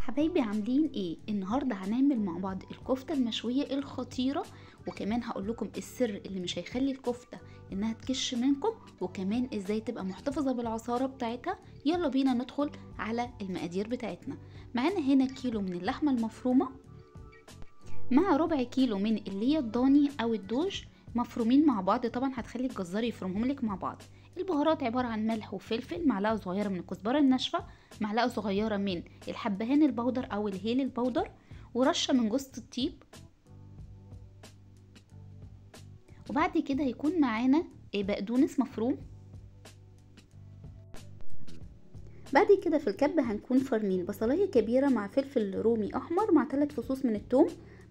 حبايبي عاملين ايه؟ النهارده هنعمل مع بعض الكفته المشويه الخطيره، وكمان هقول لكم السر اللي مش هيخلي الكفته انها تكش منكم، وكمان ازاي تبقى محتفظه بالعصاره بتاعتها. يلا بينا ندخل على المقادير بتاعتنا. معانا هنا كيلو من اللحمه المفرومه، مع ربع كيلو من اللي هي الضاني او الدوج مفرومين مع بعض. طبعا هتخلي الجزار يفرمهم لك مع بعض. البهارات عبارة عن ملح وفلفل، معلقة صغيرة من الكزبرة الناشفة، معلقة صغيرة من الحبهان البودر او الهيل البودر، ورشة من جوز الطيب. وبعد كده هيكون معانا بقدونس مفروم. بعد كده في الكبة هنكون فرمين بصلاية كبيرة مع فلفل رومي احمر مع 3 فصوص من الثوم.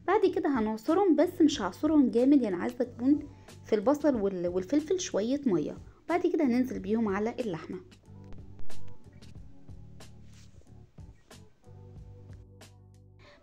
بعد كده هنعصرهم، بس مش هعصرهم جامد، يعني عايزه تكون في البصل والفلفل شويه ميه. بعد كده هننزل بيهم على اللحمه.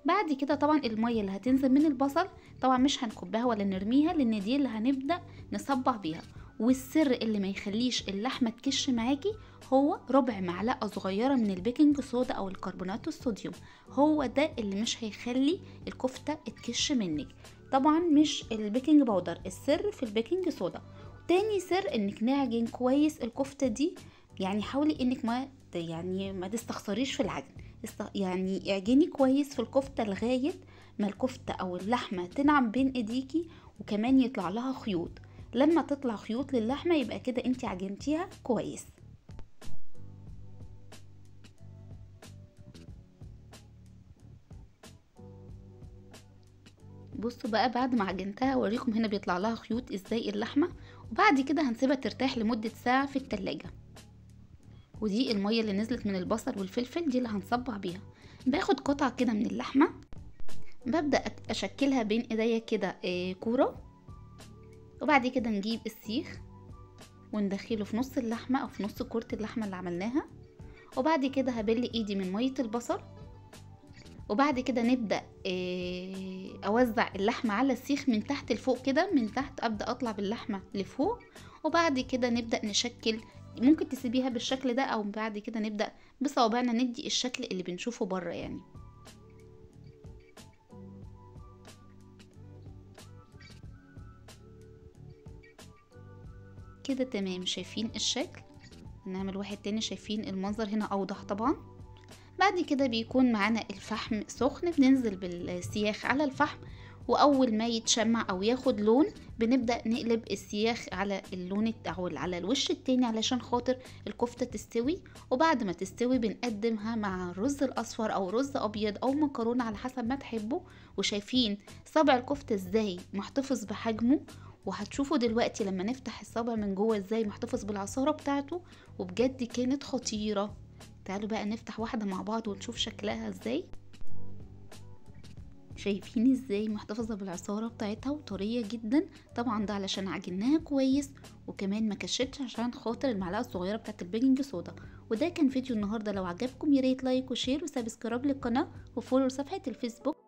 بعد كده طبعا الميه اللي هتنزل من البصل طبعا مش هنكبها ولا نرميها، لان دي اللي هنبدا نصبع بيها. والسر اللي ما يخليش اللحمه تكش معاكي هو ربع معلقه صغيره من البيكنج صودا او الكربونات الصوديوم. هو ده اللي مش هيخلي الكفته تكش منك، طبعا مش البيكنج باودر، السر في البيكنج صودا. تاني سر انك نعجن كويس الكفته دي، يعني حاولي انك ما تستخسريش في العجن. يعني اعجني كويس في الكفته لغايه ما الكفته او اللحمه تنعم بين ايديكي، وكمان يطلع لها خيوط. لما تطلع خيوط للحمه يبقى كده انت عجنتيها كويس. بصوا بقى بعد ما عجنتها اوريكم هنا بيطلع لها خيوط ازاي اللحمه. وبعد كده هنسيبها ترتاح لمده ساعه في التلاجة. ودي الميه اللي نزلت من البصل والفلفل دي اللي هنصبع بيها. باخد قطعه كده من اللحمه، ببدأ أشكلها بين ايديا كده كورة. وبعد كده نجيب السيخ وندخله في نص اللحمة او في نص كورة اللحمة اللي عملناها. وبعد كده هبل ايدي من مية البصل. وبعد كده نبدأ اوزع اللحمة على السيخ من تحت لفوق كده، من تحت ابدأ اطلع باللحمة لفوق. وبعد كده نبدأ نشكل، ممكن تسيبيها بالشكل ده او بعد كده نبدأ بصوابعنا ندي الشكل اللي بنشوفه بره يعني. كده تمام، شايفين الشكل؟ نعمل واحد تاني، شايفين المنظر هنا اوضح طبعا. بعد كده بيكون معانا الفحم سخن، بننزل بالسياخ على الفحم، واول ما يتشمع او ياخد لون بنبدأ نقلب السياخ على اللون او على الوش التاني علشان خاطر الكفتة تستوي. وبعد ما تستوي بنقدمها مع الرز الاصفر او رز ابيض او مكرونة على حسب ما تحبوا. وشايفين صابع الكفتة ازاي محتفظ بحجمه، وهتشوفوا دلوقتي لما نفتح الصابع من جوه ازاي محتفظ بالعصارة بتاعته، وبجد كانت خطيرة. تعالوا بقى نفتح واحدة مع بعض ونشوف شكلها ازاي. شايفين ازاي محتفظة بالعصارة بتاعتها وطرية جدا؟ طبعا ده علشان عجناها كويس، وكمان ما كشتش عشان خاطر المعلقة الصغيرة بتاعت البيكنج صودا. وده كان فيديو النهاردة، لو عجبكم ياريت لايك وشير وسبسكرايب للقناة وفولو صفحة الفيسبوك.